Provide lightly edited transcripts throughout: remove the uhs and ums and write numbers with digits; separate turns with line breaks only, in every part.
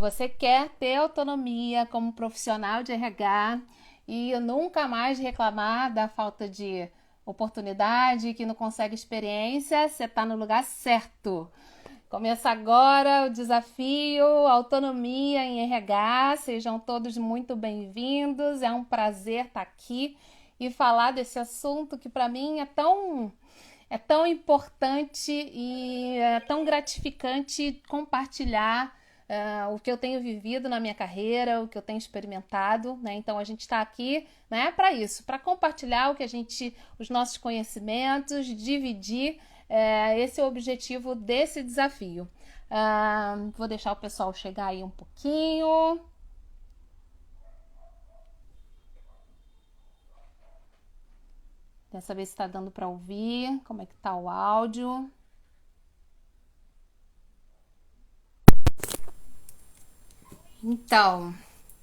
Você quer ter autonomia como profissional de RH e nunca mais reclamar da falta de oportunidade, que não consegue experiência, você está no lugar certo. Começa agora o desafio Autonomia em RH. Sejam todos muito bem-vindos. É um prazer estar aqui e falar desse assunto que para mim é tão importante e é tão gratificante compartilhar o que eu tenho vivido na minha carreira, o que eu tenho experimentado, né? Então a gente está aqui, né, para isso, para compartilhar os nossos conhecimentos, dividir. Esse é o objetivo desse desafio. Vou deixar o pessoal chegar aí um pouquinho. Dessa vez se está dando para ouvir, como é que tá o áudio. Então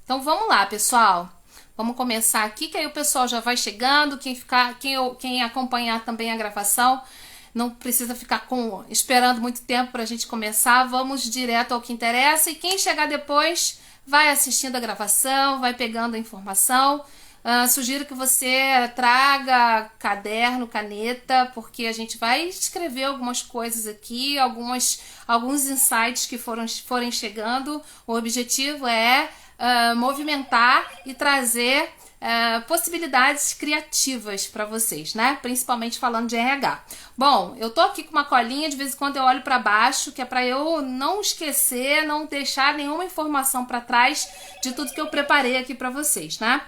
vamos lá, pessoal. Vamos começar aqui, que aí o pessoal já vai chegando. Quem acompanhar também a gravação, não precisa ficar esperando muito tempo para a gente começar. Vamos direto ao que interessa. E quem chegar depois vai assistindo a gravação, vai pegando a informação. Sugiro que você traga caderno, caneta, porque a gente vai escrever algumas coisas aqui, alguns insights que forem chegando. O objetivo é movimentar e trazer possibilidades criativas para vocês, né? Principalmente falando de RH. Bom, eu tô aqui com uma colinha, de vez em quando eu olho para baixo, que é para eu não esquecer, não deixar nenhuma informação para trás de tudo que eu preparei aqui para vocês, né?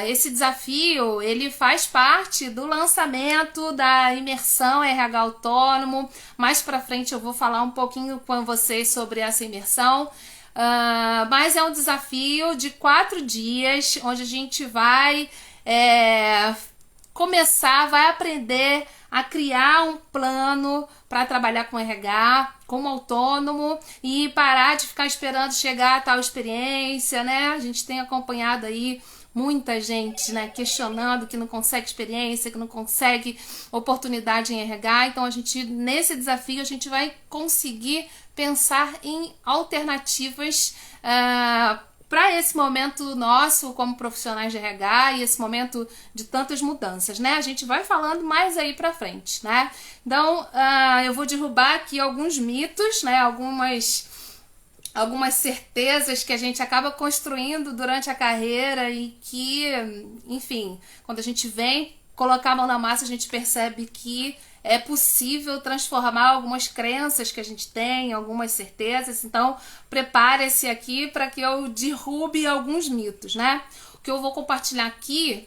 Esse desafio ele faz parte do lançamento da imersão RH Autônomo. Mais para frente eu vou falar um pouquinho com vocês sobre essa imersão. Mas é um desafio de 4 dias, onde a gente vai vai aprender a criar um plano para trabalhar com RH, como autônomo, e parar de ficar esperando chegar a tal experiência, né? A gente tem acompanhado aí muita gente, né, questionando que não consegue experiência, que não consegue oportunidade em RH. Então nesse desafio a gente vai conseguir pensar em alternativas para esse momento nosso como profissionais de RH e esse momento de tantas mudanças, né? A gente vai falando mais aí pra frente, né? Então, eu vou derrubar aqui alguns mitos, né? Algumas certezas que a gente acaba construindo durante a carreira e que, enfim, quando a gente vem colocar a mão na massa, a gente percebe que é possível transformar algumas crenças que a gente tem, algumas certezas. Então, prepare-se aqui para que eu derrube alguns mitos, né? O que eu vou compartilhar aqui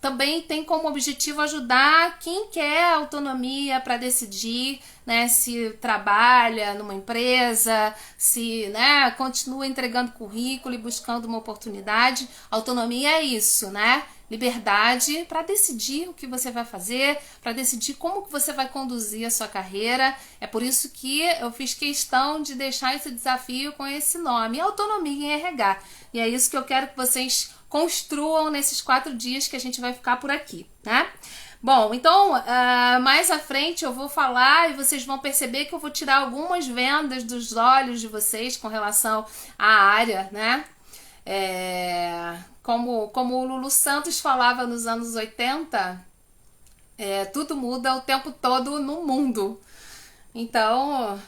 também tem como objetivo ajudar quem quer autonomia para decidir, né, se trabalha numa empresa, se, né, continua entregando currículo e buscando uma oportunidade. Autonomia é isso, né? Liberdade para decidir o que você vai fazer, para decidir como que você vai conduzir a sua carreira. É por isso que eu fiz questão de deixar esse desafio com esse nome, Autonomia em RH. E é isso que eu quero que vocês construam nesses 4 dias que a gente vai ficar por aqui, né? Bom, então, mais à frente eu vou falar e vocês vão perceber que eu vou tirar algumas vendas dos olhos de vocês com relação à área, né? Como o Lulu Santos falava nos anos 80, tudo muda o tempo todo no mundo. Então,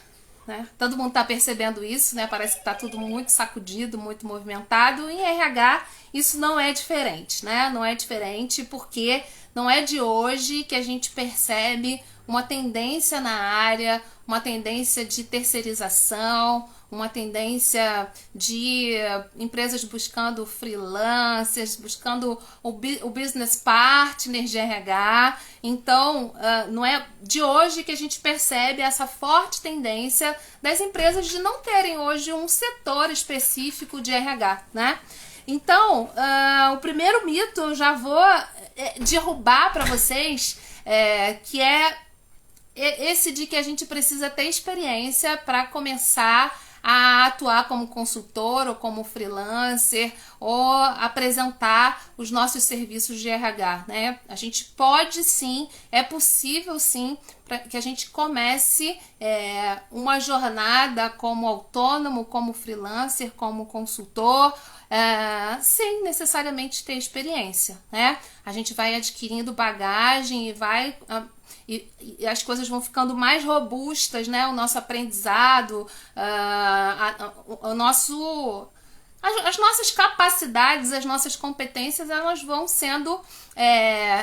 né, todo mundo está percebendo isso, né? Parece que está tudo muito sacudido, muito movimentado. Em RH, isso não é diferente, né? Não é diferente porque não é de hoje que a gente percebe uma tendência na área, uma tendência de terceirização, uma tendência de empresas buscando freelancers, buscando o business partner de RH. Então, não é de hoje que a gente percebe essa forte tendência das empresas de não terem hoje um setor específico de RH, né? Então, o primeiro mito eu já vou derrubar para vocês, que é esse de que a gente precisa ter experiência para começar a atuar como consultor ou como freelancer ou apresentar os nossos serviços de RH, né? A gente pode sim, é possível sim, para que a gente comece uma jornada como autônomo, como freelancer, como consultor, sem necessariamente ter experiência, né? A gente vai adquirindo bagagem e vai e as coisas vão ficando mais robustas, né? O nosso aprendizado, o nosso as nossas capacidades, as nossas competências, elas vão sendo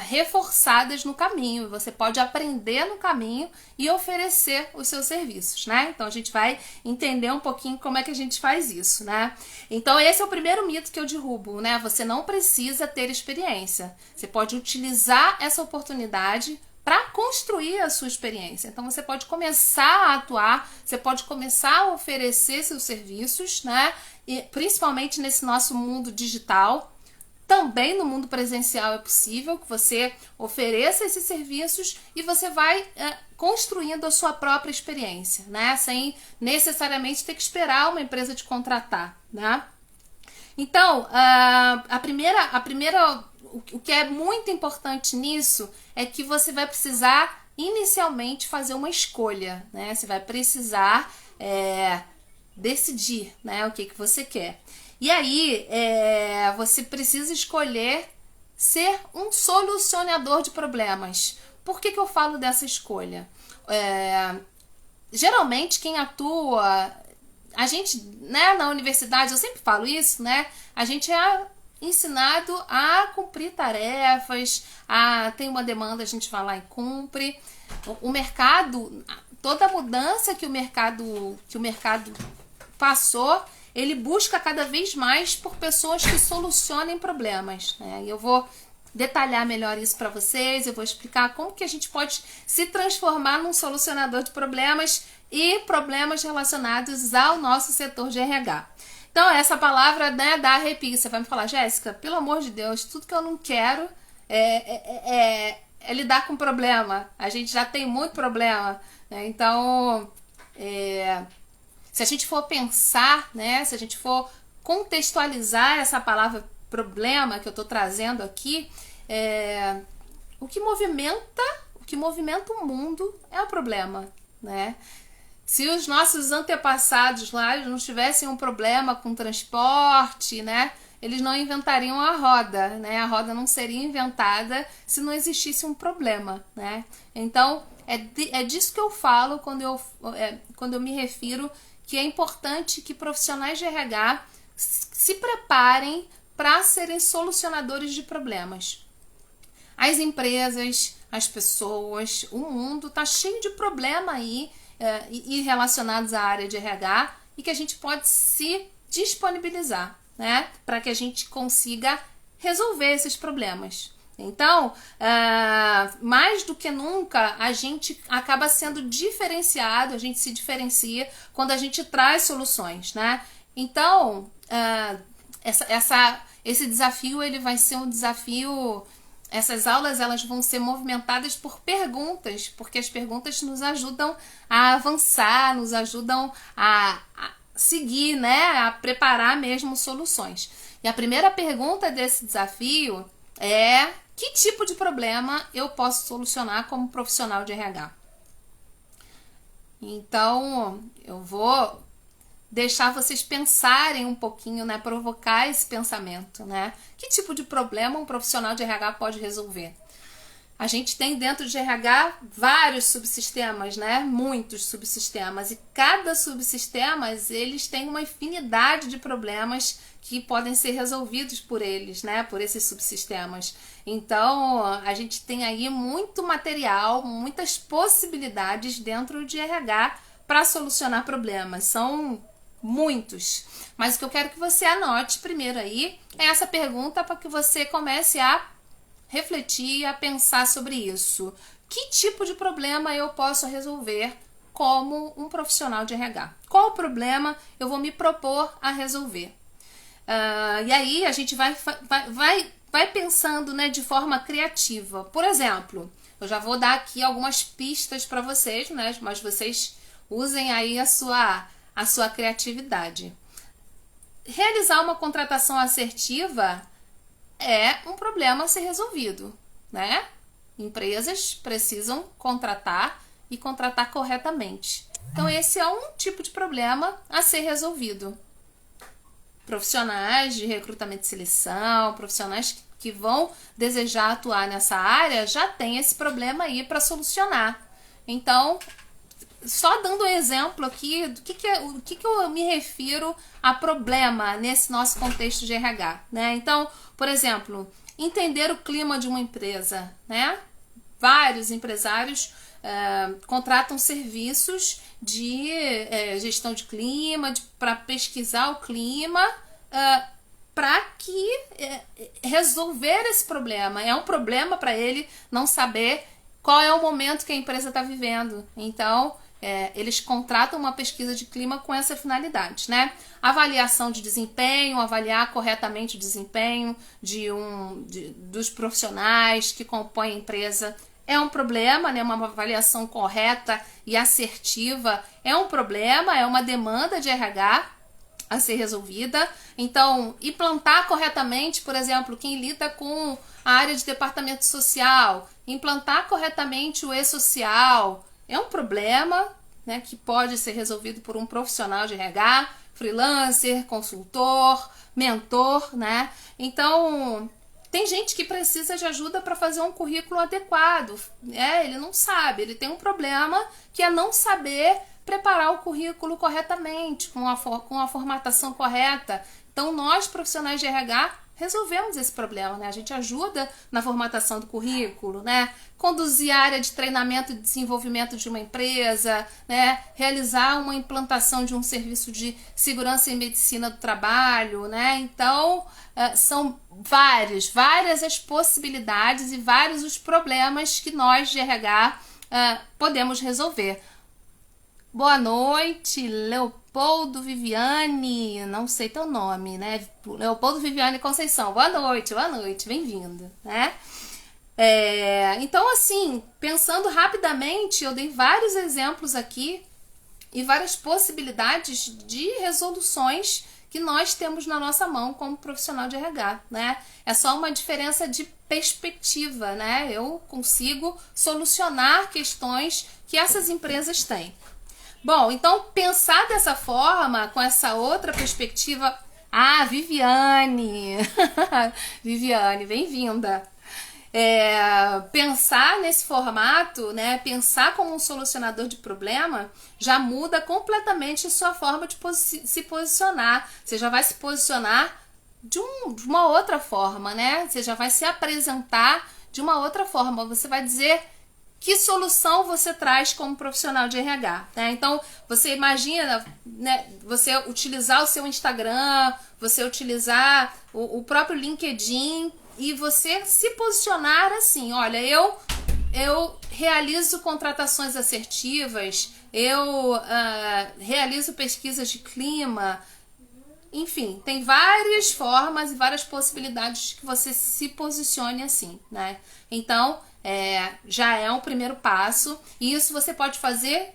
reforçadas no caminho. Você pode aprender no caminho e oferecer os seus serviços, né? Então a gente vai entender um pouquinho como é que a gente faz isso, né? Então esse é o primeiro mito que eu derrubo, né? Você não precisa ter experiência. Você pode utilizar essa oportunidade para construir a sua experiência. Então você pode começar a atuar, você pode começar a oferecer seus serviços, né? E principalmente nesse nosso mundo digital. Também no mundo presencial é possível que você ofereça esses serviços e você vai construindo a sua própria experiência, né? Sem necessariamente ter que esperar uma empresa te contratar, né? Então, o que é muito importante nisso é que você vai precisar inicialmente fazer uma escolha, né? Você vai precisar decidir, né, o que você quer. E aí, você precisa escolher ser um solucionador de problemas. Por que eu falo dessa escolha? Geralmente, quem atua... A gente, né, na universidade, eu sempre falo isso, né? A gente é ensinado a cumprir tarefas, tem uma demanda, a gente vai lá e cumpre. O mercado, toda a mudança que o mercado passou, ele busca cada vez mais por pessoas que solucionem problemas, né? E eu vou detalhar melhor isso para vocês, eu vou explicar como que a gente pode se transformar num solucionador de problemas e problemas relacionados ao nosso setor de RH. Então, essa palavra, né, dá arrepio. Você vai me falar, Jéssica, pelo amor de Deus, tudo que eu não quero é lidar com problema. A gente já tem muito problema, né? Então, se a gente for pensar, né, se a gente for contextualizar essa palavra problema que eu estou trazendo aqui, o que movimenta o mundo é o problema, né? Se os nossos antepassados lá não tivessem um problema com transporte, né, eles não inventariam a roda, né? A roda não seria inventada se não existisse um problema, né? Então, é disso que eu falo quando eu me refiro que é importante que profissionais de RH se preparem para serem solucionadores de problemas. As empresas, as pessoas, o mundo está cheio de problema aí e relacionados à área de RH e que a gente pode se disponibilizar, né, para que a gente consiga resolver esses problemas. Então, mais do que nunca, a gente acaba sendo diferenciado, a gente se diferencia quando a gente traz soluções, né? Então, esse desafio, ele vai ser um desafio... Essas aulas, elas vão ser movimentadas por perguntas, porque as perguntas nos ajudam a avançar, nos ajudam a seguir, né, a preparar mesmo soluções. E a primeira pergunta desse desafio é: que tipo de problema eu posso solucionar como profissional de RH? Então, eu vou deixar vocês pensarem um pouquinho, né, provocar esse pensamento, né? Que tipo de problema um profissional de RH pode resolver? A gente tem dentro de RH vários subsistemas, né? Muitos subsistemas, e cada subsistema, eles têm uma infinidade de problemas que podem ser resolvidos por eles, né? Por esses subsistemas. Então, a gente tem aí muito material, muitas possibilidades dentro de RH para solucionar problemas. São muitos. Mas o que eu quero que você anote primeiro aí é essa pergunta para que você comece a refletir, a pensar sobre isso. Que tipo de problema eu posso resolver como um profissional de RH? Qual problema eu vou me propor a resolver? E aí a gente vai pensando, né, de forma criativa. Por exemplo, eu já vou dar aqui algumas pistas para vocês, né, mas vocês usem aí a sua a sua criatividade. Realizar uma contratação assertiva é um problema a ser resolvido, né? Empresas precisam contratar e contratar corretamente. Então, esse é um tipo de problema a ser resolvido. Profissionais de recrutamento e seleção, profissionais que vão desejar atuar nessa área, já tem esse problema aí para solucionar. Então, só dando um exemplo aqui do que eu me refiro a problema nesse nosso contexto de RH, né? Então, por exemplo, entender o clima de uma empresa, né? Vários empresários contratam serviços de gestão de clima, para pesquisar o clima, para que resolver esse problema. É um problema para ele não saber qual é o momento que a empresa está vivendo. Então, eles contratam uma pesquisa de clima com essa finalidade, né? Avaliação de desempenho, avaliar corretamente o desempenho dos profissionais que compõem a empresa é um problema, né? Uma avaliação correta e assertiva é um problema, é uma demanda de RH a ser resolvida. Então, implantar corretamente, por exemplo, quem lida com a área de departamento social, implantar corretamente o e-social é um problema, né, que pode ser resolvido por um profissional de RH, freelancer, consultor, mentor, né? Então, tem gente que precisa de ajuda para fazer um currículo adequado. Ele não sabe, ele tem um problema que é não saber preparar o currículo corretamente, com a formatação correta. Então, nós, profissionais de RH, resolvemos esse problema, né? A gente ajuda na formatação do currículo, né? Conduzir a área de treinamento e desenvolvimento de uma empresa, né? Realizar uma implantação de um serviço de segurança e medicina do trabalho, né? Então, são várias as possibilidades e vários os problemas que nós de RH podemos resolver. Boa noite, Leopoldo Viviane, não sei teu nome, né? Leopoldo Viviane Conceição, boa noite, bem-vindo, né? Então, assim, pensando rapidamente, eu dei vários exemplos aqui e várias possibilidades de resoluções que nós temos na nossa mão como profissional de RH, né? É só uma diferença de perspectiva, né? Eu consigo solucionar questões que essas empresas têm. Bom, então pensar dessa forma, com essa outra perspectiva... Ah, Viviane! Viviane, bem-vinda! Pensar nesse formato, né? Pensar como um solucionador de problema já muda completamente a sua forma de se posicionar. Você já vai se posicionar de uma outra forma, né? Você já vai se apresentar de uma outra forma. Você vai dizer que solução você traz como profissional de RH, né? Então, você imagina, né, você utilizar o seu Instagram, você utilizar o próprio LinkedIn e você se posicionar assim, olha, eu realizo contratações assertivas, eu realizo pesquisas de clima, enfim, tem várias formas e várias possibilidades que você se posicione assim, né? Então, já é um primeiro passo, e isso você pode fazer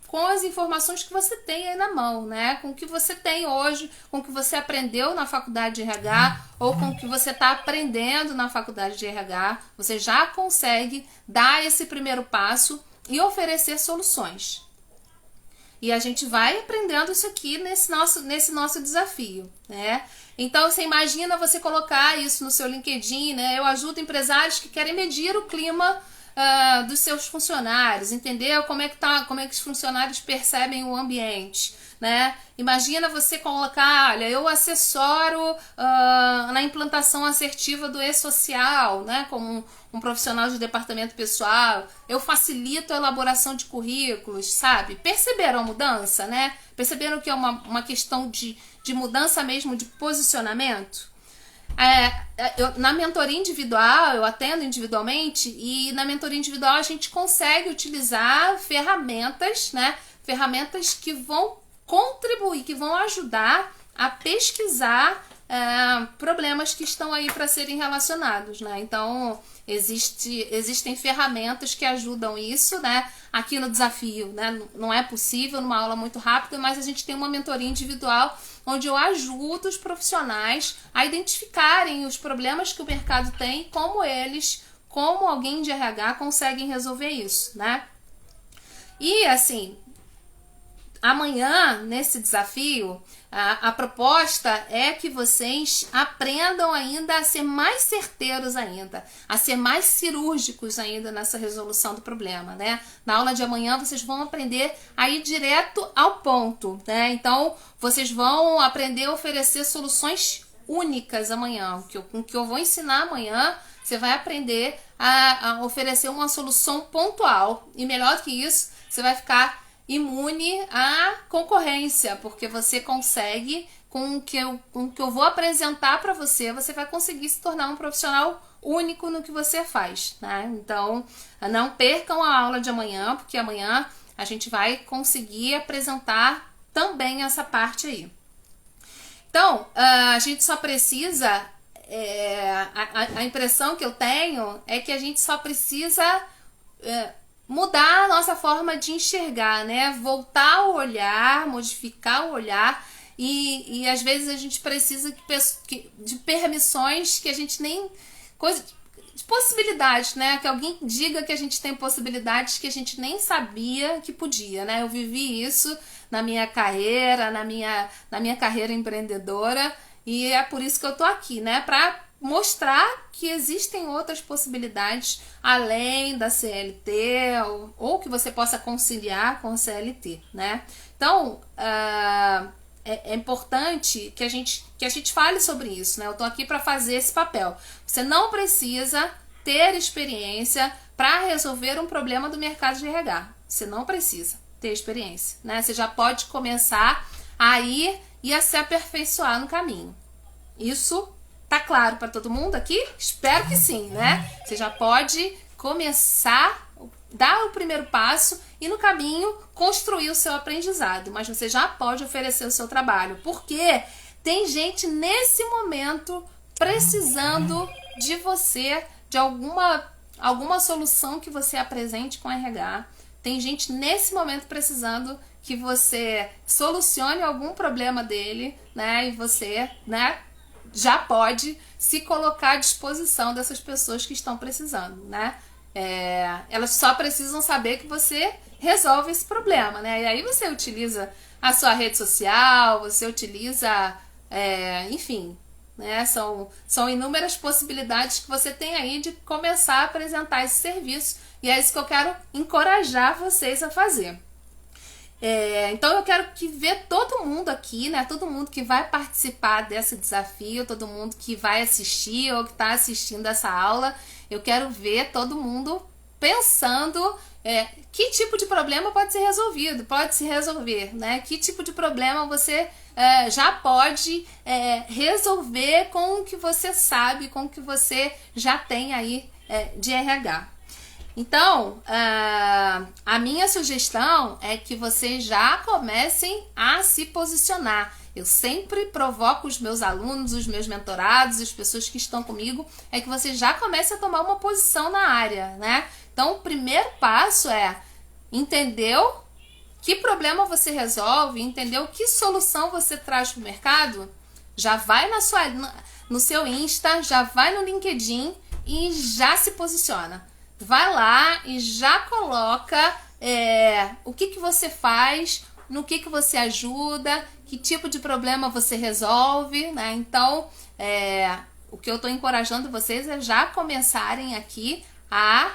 com as informações que você tem aí na mão, né? Com o que você tem hoje, com o que você aprendeu na faculdade de RH ou com o que você está aprendendo na faculdade de RH, você já consegue dar esse primeiro passo e oferecer soluções. E a gente vai aprendendo isso aqui nesse nosso desafio, né? Então, você imagina você colocar isso no seu LinkedIn, né? Eu ajudo empresários que querem medir o clima dos seus funcionários, entender como é que os funcionários percebem o ambiente, né? Imagina você colocar, olha, eu assessoro na implantação assertiva do e-social, né? Como um profissional de departamento pessoal, eu facilito a elaboração de currículos, sabe? Perceberam a mudança, né? Perceberam que é uma questão de mudança mesmo de posicionamento? Na mentoria individual, eu atendo individualmente, e na mentoria individual a gente consegue utilizar ferramentas, né? Ferramentas que vão contribuir, que vão ajudar a pesquisar problemas que estão aí para serem relacionados, né? Então, existem ferramentas que ajudam isso, né? Aqui no desafio, né? Não é possível numa aula muito rápida, mas a gente tem uma mentoria individual onde eu ajudo os profissionais a identificarem os problemas que o mercado tem, como alguém de RH conseguem resolver isso, né? E assim, amanhã, nesse desafio, a proposta é que vocês aprendam ainda a ser mais certeiros ainda, a ser mais cirúrgicos ainda nessa resolução do problema, né? Na aula de amanhã vocês vão aprender a ir direto ao ponto, né? Então, vocês vão aprender a oferecer soluções únicas amanhã. O que eu vou ensinar amanhã, você vai aprender a oferecer uma solução pontual. E melhor do que isso, você vai ficar imune à concorrência, porque você consegue, com o que eu vou apresentar para você, você vai conseguir se tornar um profissional único no que você faz, né? Então, não percam a aula de amanhã, porque amanhã a gente vai conseguir apresentar também essa parte aí. Então, a gente só precisa, a impressão que eu tenho é que a gente só precisa mudar a nossa forma de enxergar, né? Voltar o olhar, modificar o olhar e às vezes a gente precisa de permissões que a gente nem... de possibilidades, né? Que alguém diga que a gente tem possibilidades que a gente nem sabia que podia, né? Eu vivi isso na minha carreira, na minha carreira empreendedora e é por isso que eu tô aqui, né? Para mostrar que existem outras possibilidades além da CLT ou que você possa conciliar com a CLT, né? Então, é importante que a gente fale sobre isso, né? Eu tô aqui para fazer esse papel. Você não precisa ter experiência para resolver um problema do mercado de RH. Você não precisa ter experiência, né? Você já pode começar a ir e a se aperfeiçoar no caminho. Isso tá claro para todo mundo aqui? Espero que sim, né? Você já pode começar, dar o primeiro passo e no caminho construir o seu aprendizado, mas você já pode oferecer o seu trabalho, porque tem gente nesse momento precisando de você, de alguma solução que você apresente com RH. Tem gente nesse momento precisando que você solucione algum problema dele, né? E você, né, já pode se colocar à disposição dessas pessoas que estão precisando, né? Elas só precisam saber que você resolve esse problema, né? E aí você utiliza a sua rede social, você utiliza, enfim, né? São inúmeras possibilidades que você tem aí de começar a apresentar esse serviço e é isso que eu quero encorajar vocês a fazer. Então eu quero ver todo mundo aqui, né? Todo mundo que vai participar desse desafio, todo mundo que vai assistir ou que está assistindo essa aula, eu quero ver todo mundo pensando que tipo de problema pode ser resolvido, pode se resolver, né? Que tipo de problema você já pode resolver com o que você sabe, com o que você já tem aí de RH. Então, a minha sugestão é que vocês já comecem a se posicionar. Eu sempre provoco os meus alunos, os meus mentorados, as pessoas que estão comigo, é que vocês já comecem a tomar uma posição na área, né? Então, o primeiro passo entendeu que problema você resolve, entendeu que solução você traz para o mercado? Já vai no seu Insta, já vai no LinkedIn e já se posiciona. Vai lá e já coloca o que você faz, no que você ajuda, que tipo de problema você resolve, né? Então, o que eu estou encorajando vocês é já começarem aqui a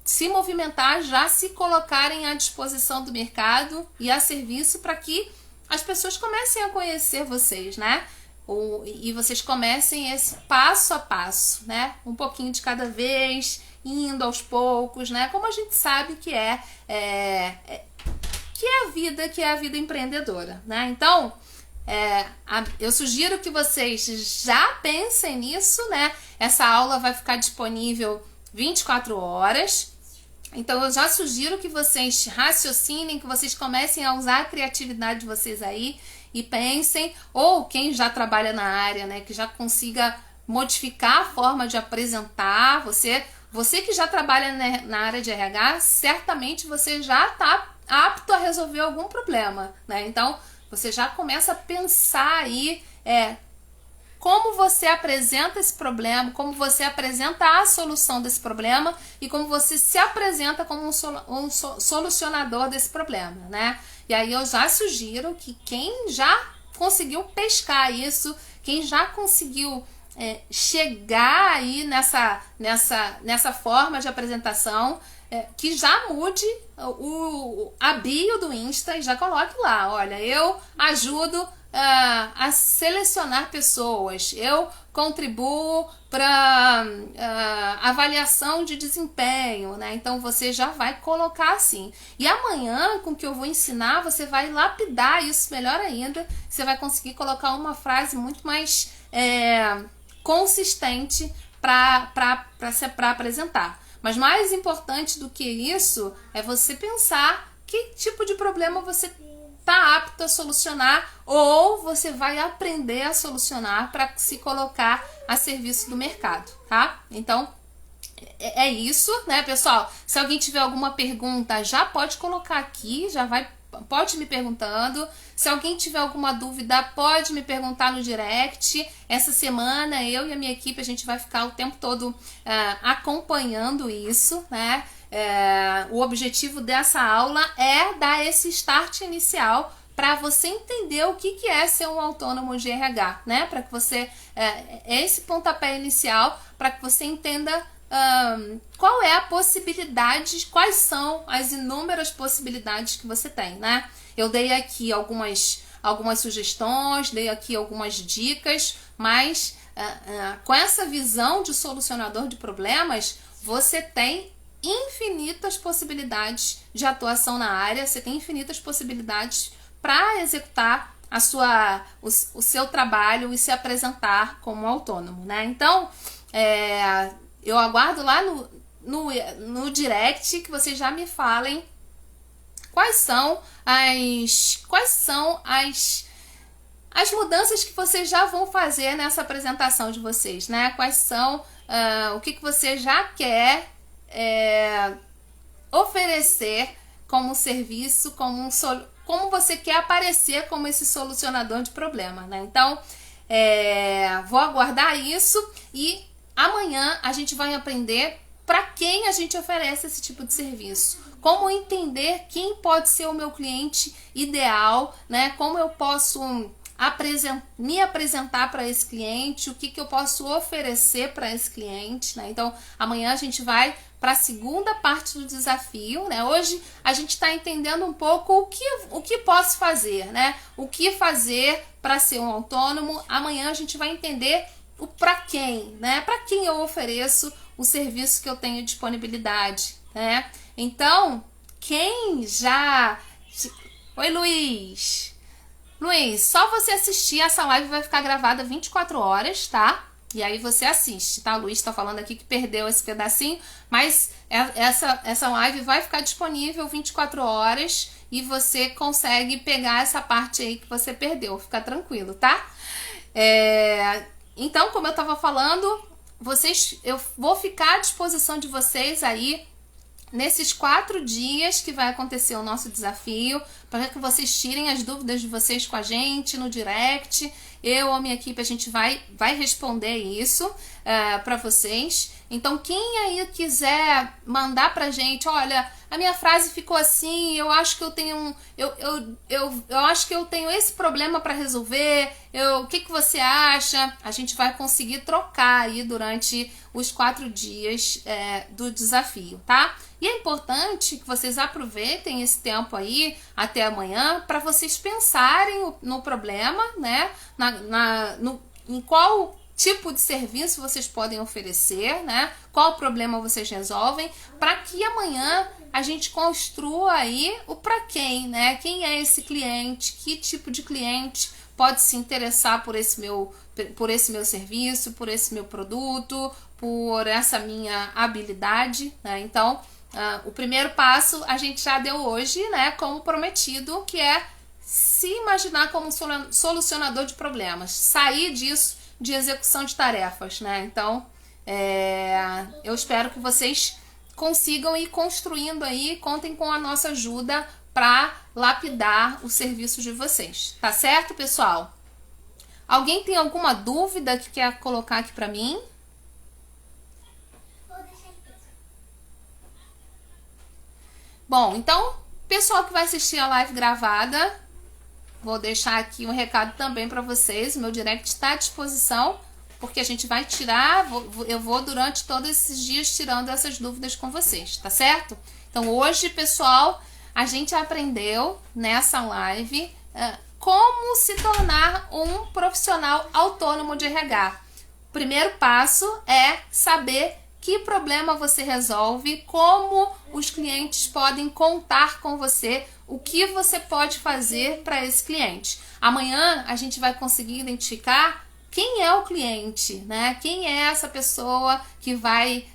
se movimentar, já se colocarem à disposição do mercado e a serviço para que as pessoas comecem a conhecer vocês, né? E vocês comecem esse passo a passo, né? Um pouquinho de cada vez, indo aos poucos, né? Como a gente sabe que é a vida empreendedora, né? Então, eu sugiro que vocês já pensem nisso, né? Essa aula vai ficar disponível 24 horas. Então eu já sugiro que vocês raciocinem, que vocês comecem a usar a criatividade de vocês aí e pensem, ou quem já trabalha na área, né, que já consiga modificar a forma de apresentar. Você que já trabalha na área de RH, certamente você já está apto a resolver algum problema, né? Então você já começa a pensar aí como você apresenta esse problema, como você apresenta a solução desse problema e como você se apresenta como um solucionador desse problema, né? E aí eu já sugiro que quem já conseguiu pescar isso, quem já conseguiu chegar aí nessa forma de apresentação, que já mude a bio do Insta e já coloque lá, olha, eu ajudo a selecionar pessoas, eu contribuo para avaliação de desempenho, né? Então você já vai colocar assim. E amanhã, com o que eu vou ensinar, você vai lapidar isso melhor ainda. Você vai conseguir colocar uma frase muito mais consistente para apresentar. Mas mais importante do que isso é você pensar que tipo de problema você está apto a solucionar ou você vai aprender a solucionar para se colocar a serviço do mercado, tá? Então, é isso, né, pessoal? Se alguém tiver alguma pergunta, já pode colocar aqui, pode me perguntando. Se alguém tiver alguma dúvida, pode me perguntar no direct. Essa semana, eu e a minha equipe, a gente vai ficar o tempo todo acompanhando isso, né? O objetivo dessa aula é dar esse start inicial para você entender o que é ser um autônomo de RH, né? Para que você esse pontapé inicial para que você entenda qual é a possibilidade, quais são as inúmeras possibilidades que você tem, né? Eu dei aqui algumas sugestões, dei aqui algumas dicas, mas com essa visão de solucionador de problemas, você tem infinitas possibilidades de atuação na área, você tem infinitas possibilidades para executar o seu trabalho e se apresentar como autônomo, né? Então, eu aguardo lá no direct que vocês já me falem quais são as mudanças que vocês já vão fazer nessa apresentação de vocês, né? Quais são o que você já quer oferecer como serviço, como você quer aparecer como esse solucionador de problema, né? Então, vou aguardar isso e amanhã a gente vai aprender para quem a gente oferece esse tipo de serviço. Como entender quem pode ser o meu cliente ideal, né? Como eu posso me apresentar para esse cliente, o que eu posso oferecer para esse cliente, né? Então, amanhã a gente vai para a segunda parte do desafio, né? Hoje a gente está entendendo um pouco o que posso fazer, né? O que fazer para ser um autônomo. Amanhã a gente vai entender o para quem, né? Para quem eu ofereço o serviço que eu tenho disponibilidade, né? Então, quem já... Oi, Luiz! Luiz, só você assistir, essa live vai ficar gravada 24 horas, tá? E aí você assiste, tá? O Luiz tá falando aqui que perdeu esse pedacinho, mas essa live vai ficar disponível 24 horas e você consegue pegar essa parte aí que você perdeu, fica tranquilo, tá? Então, como eu tava falando, eu vou ficar à disposição de vocês aí nesses 4 dias que vai acontecer o nosso desafio, para que vocês tirem as dúvidas de vocês com a gente no direct. Eu ou a minha equipe, a gente vai responder isso para vocês. Então, quem aí quiser mandar pra gente, olha, a minha frase ficou assim, eu acho que eu tenho eu acho que eu tenho esse problema para resolver, o que você acha? A gente vai conseguir trocar aí durante os 4 dias do desafio, tá? E é importante que vocês aproveitem esse tempo aí até amanhã para vocês pensarem no problema, né? Em qual tipo de serviço vocês podem oferecer, né? Qual problema vocês resolvem, para que amanhã a gente construa aí o para quem, né? Quem é esse cliente? Que tipo de cliente pode se interessar por esse meu serviço, por esse meu produto, por essa minha habilidade, né? Então, o primeiro passo a gente já deu hoje, né, como prometido, que é se imaginar como solucionador de problemas, sair disso de execução de tarefas, né? Então, eu espero que vocês consigam ir construindo aí, contem com a nossa ajuda para lapidar o serviço de vocês, tá certo, pessoal? Alguém tem alguma dúvida que quer colocar aqui para mim? Bom, então, pessoal que vai assistir a live gravada, vou deixar aqui um recado também para vocês. O meu direct está à disposição, porque a gente vai tirar, eu vou durante todos esses dias tirando essas dúvidas com vocês, tá certo? Então, hoje, pessoal, a gente aprendeu nessa live como se tornar um profissional autônomo de RH. O primeiro passo é saber que problema você resolve, como os clientes podem contar com você, o que você pode fazer para esse cliente. Amanhã a gente vai conseguir identificar quem é o cliente, né? Quem é essa pessoa que vai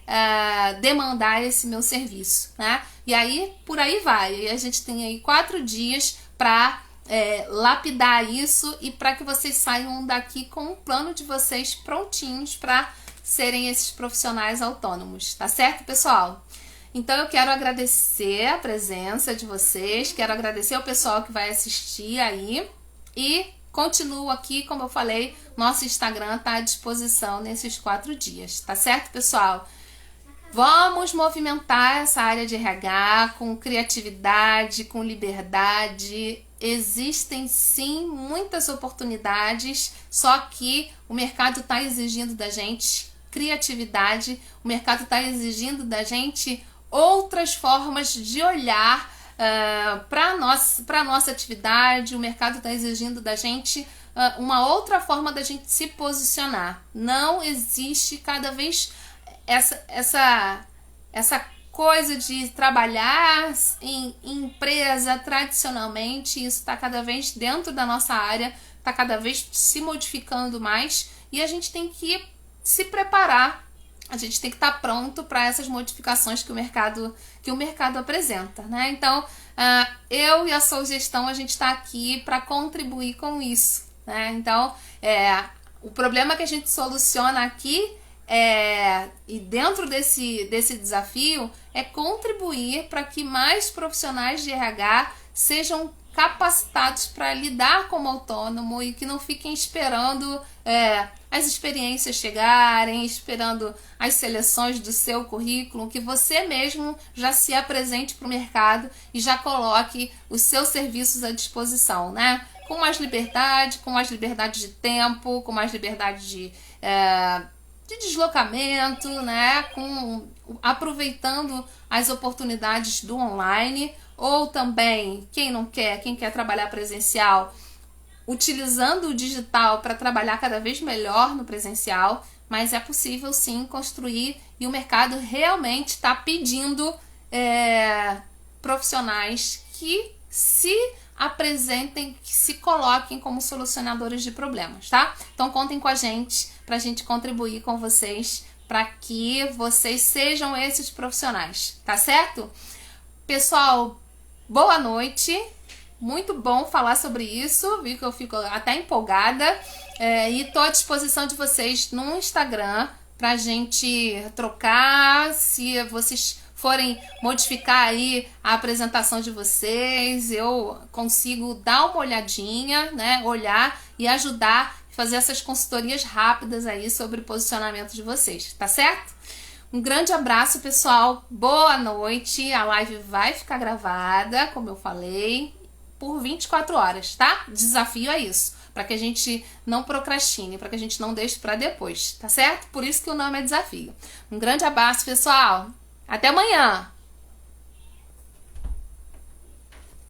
demandar esse meu serviço, né? E aí, por aí vai. E a gente tem aí 4 dias para lapidar isso e para que vocês saiam daqui com um plano de vocês prontinhos para serem esses profissionais autônomos, tá certo, pessoal? Então eu quero agradecer a presença de vocês, quero agradecer ao pessoal que vai assistir aí e continuo aqui, como eu falei, nosso Instagram tá à disposição nesses 4 dias, tá certo, pessoal? Vamos movimentar essa área de RH com criatividade, com liberdade. Existem sim muitas oportunidades, só que o mercado está exigindo da gente criatividade, o mercado está exigindo da gente outras formas de olhar para a nossa atividade, o mercado está exigindo da gente uma outra forma da gente se posicionar. Não existe cada vez essa coisa de trabalhar em empresa tradicionalmente. Isso está cada vez dentro da nossa área, está cada vez se modificando mais e a gente tem que se preparar, a gente tem que estar pronto para essas modificações que o mercado apresenta, né? Então, eu e a Soul Gestão, a gente está aqui para contribuir com isso, né? Então, o problema que a gente soluciona aqui e dentro desse desafio é contribuir para que mais profissionais de RH sejam capacitados para lidar como autônomo e que não fiquem esperando as experiências chegarem, esperando as seleções do seu currículo, que você mesmo já se apresente para o mercado e já coloque os seus serviços à disposição, né? Com mais liberdade de tempo, com mais liberdade de deslocamento, né? Aproveitando as oportunidades do online, ou também quem quer trabalhar presencial, utilizando o digital para trabalhar cada vez melhor no presencial, mas é possível sim construir e o mercado realmente está pedindo profissionais que se apresentem, que se coloquem como solucionadores de problemas, tá? Então contem com a gente para a gente contribuir com vocês para que vocês sejam esses profissionais, tá certo? Pessoal, boa noite, muito bom falar sobre isso, vi que eu fico até empolgada e estou à disposição de vocês no Instagram pra gente trocar, se vocês forem modificar aí a apresentação de vocês, eu consigo dar uma olhadinha, né, olhar e ajudar, fazer essas consultorias rápidas aí sobre o posicionamento de vocês, tá certo? Um grande abraço, pessoal. Boa noite. A live vai ficar gravada, como eu falei, por 24 horas, tá? Desafio é isso, para que a gente não procrastine, para que a gente não deixe para depois, tá certo? Por isso que o nome é desafio. Um grande abraço, pessoal. Até amanhã.